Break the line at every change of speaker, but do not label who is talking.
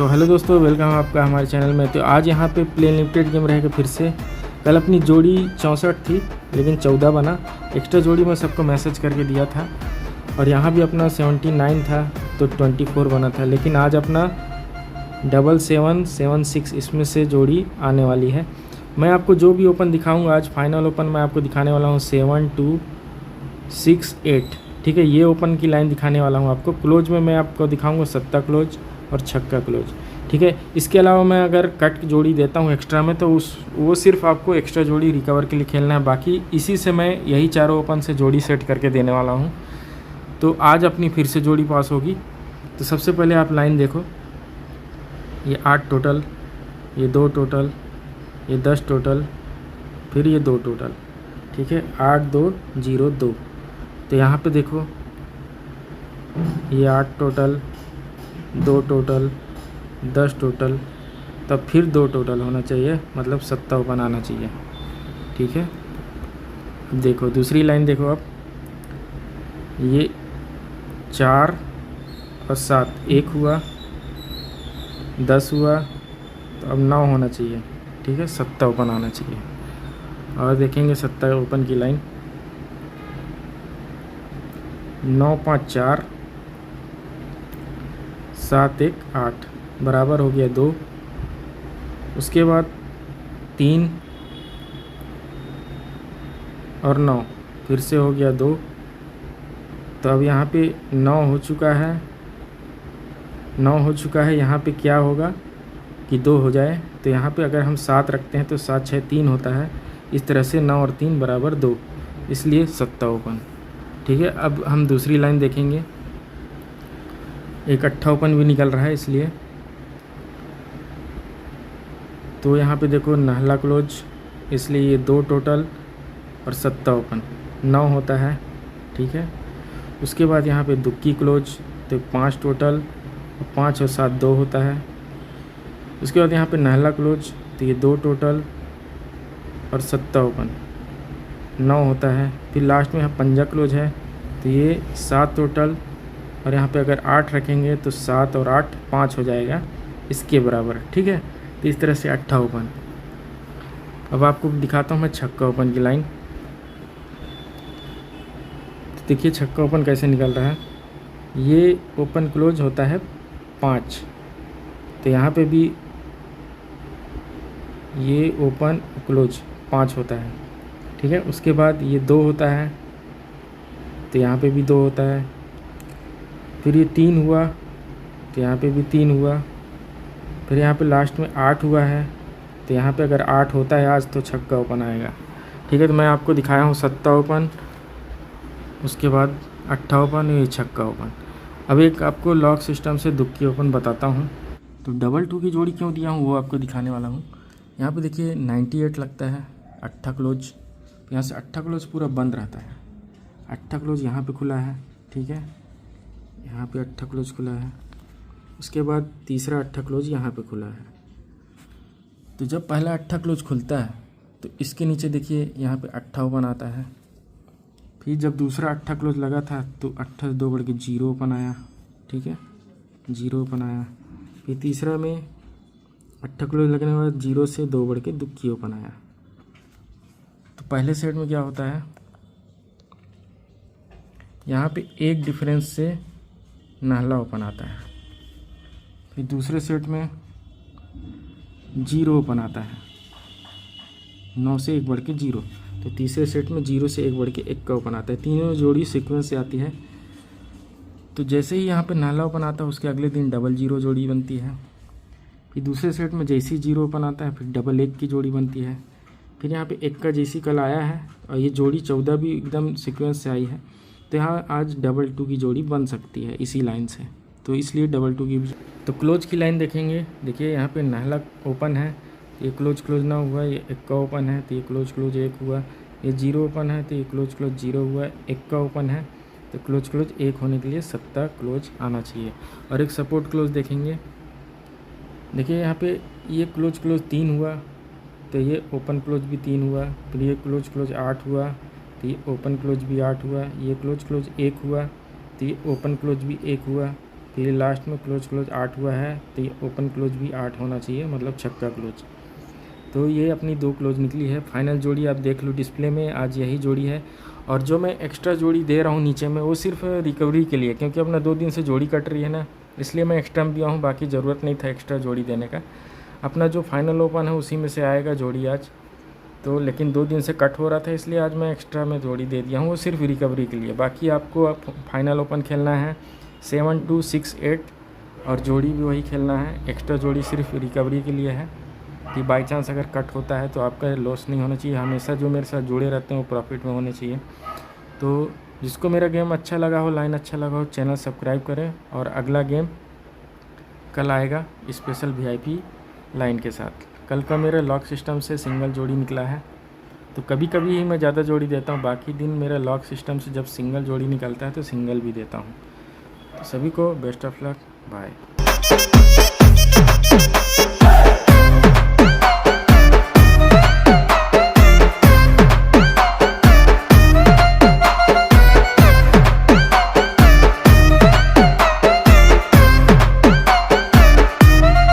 तो हेलो दोस्तों, वेलकम आपका हमारे चैनल में। तो आज यहाँ पे प्ले लिमिटेड गेम रहेगा फिर से। कल अपनी जोड़ी 64 थी लेकिन 14 बना। एक्स्ट्रा जोड़ी मैं सबको मैसेज करके दिया था और यहाँ भी अपना 79 था तो 24 बना था। लेकिन आज अपना 7776 इसमें से जोड़ी आने वाली है। मैं आपको जो भी ओपन दिखाऊंगा आज फाइनल ओपन मैं आपको दिखाने वाला हूँ 7268। ठीक है, ये ओपन की लाइन दिखाने वाला हूँ आपको। क्लोज में मैं आपको दिखाऊंगा 7 क्लोज और 6 क्लोज। ठीक है, इसके अलावा मैं अगर कट जोड़ी देता हूँ एक्स्ट्रा में तो वो सिर्फ आपको एक्स्ट्रा जोड़ी रिकवर के लिए खेलना है। बाकी इसी से मैं यही चारों ओपन से जोड़ी सेट करके देने वाला हूँ। तो आज अपनी फिर से जोड़ी पास होगी। तो सबसे पहले आप लाइन देखो, ये 8 टोटल, ये 2 टोटल, ये 10 टोटल, फिर ये 2 टोटल। ठीक है, 8 2 0 2। तो यहाँ पे देखो ये 8 टोटल, 2 टोटल, 10 टोटल, तब फिर 2 टोटल होना चाहिए, मतलब 7 ओपन आना चाहिए। ठीक है, अब देखो दूसरी लाइन देखो आप, ये 4 और 7 1 हुआ, 10 हुआ, तो अब 9 होना चाहिए। ठीक है, 7 ओपन आना चाहिए। और देखेंगे 7 ओपन की लाइन 9 5 4 7 1 8 बराबर हो गया 2। उसके बाद 3 और 9 फिर से हो गया 2। तो अब यहाँ पे 9 हो चुका है, 9 हो चुका है। यहाँ पे क्या होगा कि 2 हो जाए, तो यहाँ पे अगर हम 7 रखते हैं तो 7 6 3 होता है। इस तरह से 9 और 3 बराबर 2, इसलिए 7 ओपन। ठीक है, अब हम दूसरी लाइन देखेंगे। एक 8 ओपन भी निकल रहा है इसलिए। तो यहाँ पे देखो नहला क्लोज, इसलिए ये 2 टोटल और 7 ओपन 9 होता है। ठीक है, उसके बाद यहाँ पे दुक्की क्लोज, तो 5 टोटल, 5 और 7 2 होता है। उसके बाद यहाँ पे नहला क्लोज, तो ये 2 टोटल और 7 ओपन 9 होता है। फिर लास्ट में यहाँ पंजा क्लोज है, तो ये 7 टोटल, और यहाँ पे अगर 8 रखेंगे तो 7 और 8 5 हो जाएगा इसके बराबर। ठीक है, तो इस तरह से 8 ओपन। अब आपको दिखाता हूँ मैं 6 ओपन की लाइन। तो देखिए 6 ओपन कैसे निकल रहा है। ये ओपन क्लोज होता है 5, तो यहाँ पे भी ये ओपन क्लोज 5 होता है। ठीक है, उसके बाद ये 2 होता है, तो यहाँ पे भी 2 होता है। फिर ये 3 हुआ, तो यहाँ पे भी 3 हुआ। फिर यहाँ पे लास्ट में 8 हुआ है, तो यहाँ पे अगर 8 होता है आज तो 6 ओपन आएगा। ठीक है, तो मैं आपको दिखाया हूँ 7 ओपन, उसके बाद 8 ओपन, ये 6 ओपन। अब एक आपको लॉक सिस्टम से दुक्की ओपन बताता हूँ। तो 2 की जोड़ी क्यों दिया हूँ वो आपको दिखाने वाला हूँ। यहाँ पे देखिए 98 लगता है 8 क्लोज। यहाँ से 8 क्लोज पूरा बंद रहता है। 8 क्लोज यहाँ पे खुला है। ठीक है, यहाँ पे 8 क्लोज खुला है। उसके बाद तीसरा 8 क्लोज यहाँ पे खुला है। तो जब पहला 8 क्लोज खुलता है तो इसके नीचे देखिए यहाँ पे 8 ओपन आता है। फिर जब दूसरा 8 क्लोज लगा था तो 8 से 2 बढ़ के 0 ओपन आया। ठीक है, 0 ओपन आया। फिर तीसरा में 8 क्लोज लगने के बाद 0 से 2 बढ़ के दुक्की ओपन आया। तो पहले सेट में क्या होता है, यहाँ पे एक डिफरेंस से नहला ओपन आता है। फिर दूसरे सेट में 0 ओपन आता है, 9 से 1 बढ़ के 0। तो तीसरे सेट में 0 से 1 बढ़ के 1 का ओपन आता है। तीनों जोड़ी सीक्वेंस से आती है। तो जैसे ही यहाँ पे नहला ओपन आता है उसके अगले दिन डबल 0 जोड़ी बनती है। फिर दूसरे सेट में जैसे ही 0 ओपन आता है फिर डबल 1 की जोड़ी बनती है। फिर यहाँ पे 1 का जैसी कल आया है और ये जोड़ी 14 भी एकदम सीक्वेंस से आई है, तो यहाँ आज 2 की जोड़ी बन सकती है इसी लाइन से। तो इसलिए 2 की। तो क्लोज की लाइन देखेंगे। देखिए यहाँ पे नहला ओपन है, ये क्लोज ना हुआ, ये 1 का ओपन है तो ये क्लोज 1 हुआ। ये 0 ओपन है तो ये क्लोज 0 हुआ। 1 का ओपन है तो क्लोज 1 होने के लिए 7 क्लोज आना चाहिए। और एक सपोर्ट क्लोज देखेंगे। देखिए यहाँ पे ये क्लोज 3 हुआ, तो ये ओपन क्लोज भी 3 हुआ। फिर ये क्लोज 8 हुआ, तो ये ओपन क्लोज भी 8 हुआ। ये क्लोज 1 हुआ, तो ये ओपन क्लोज भी 1 हुआ। फिर लास्ट में क्लोज 8 हुआ है, तो ये ओपन क्लोज भी 8 होना चाहिए, मतलब छक्का क्लोज। तो ये अपनी 2 क्लोज निकली है। फाइनल जोड़ी आप देख लो डिस्प्ले में, आज यही जोड़ी है। और जो मैं एक्स्ट्रा जोड़ी दे रहा हूँ नीचे में, वो सिर्फ रिकवरी के लिए, क्योंकि अपना 2 दिन से जोड़ी कट रही है ना, इसलिए मैं एक्स्ट्रा में दिया हूँ। बाकी ज़रूरत नहीं था एक्स्ट्रा जोड़ी देने का। अपना जो फाइनल ओपन है उसी में से आएगा जोड़ी आज। तो लेकिन 2 दिन से कट हो रहा था, इसलिए आज मैं एक्स्ट्रा में जोड़ी दे दिया हूँ, वो सिर्फ रिकवरी के लिए। बाकी आपको अब फाइनल ओपन खेलना है 7 2 6 8, और जोड़ी भी वही खेलना है। एक्स्ट्रा जोड़ी सिर्फ रिकवरी के लिए है, कि बाई चांस अगर कट होता है तो आपका लॉस नहीं होना चाहिए। हमेशा जो मेरे साथ जुड़े रहते हैं वो प्रॉफिट में होने चाहिए। तो जिसको मेरा गेम अच्छा लगा हो, लाइन अच्छा लगा हो, चैनल सब्सक्राइब करें। और अगला गेम कल आएगा स्पेशल VIP लाइन के साथ। कल का मेरा लॉक सिस्टम से सिंगल जोड़ी निकला है, तो कभी कभी ही मैं ज़्यादा जोड़ी देता हूँ। बाकी दिन मेरा लॉक सिस्टम से जब सिंगल जोड़ी निकलता है तो सिंगल भी देता हूँ। तो सभी को बेस्ट ऑफ लक, बाय।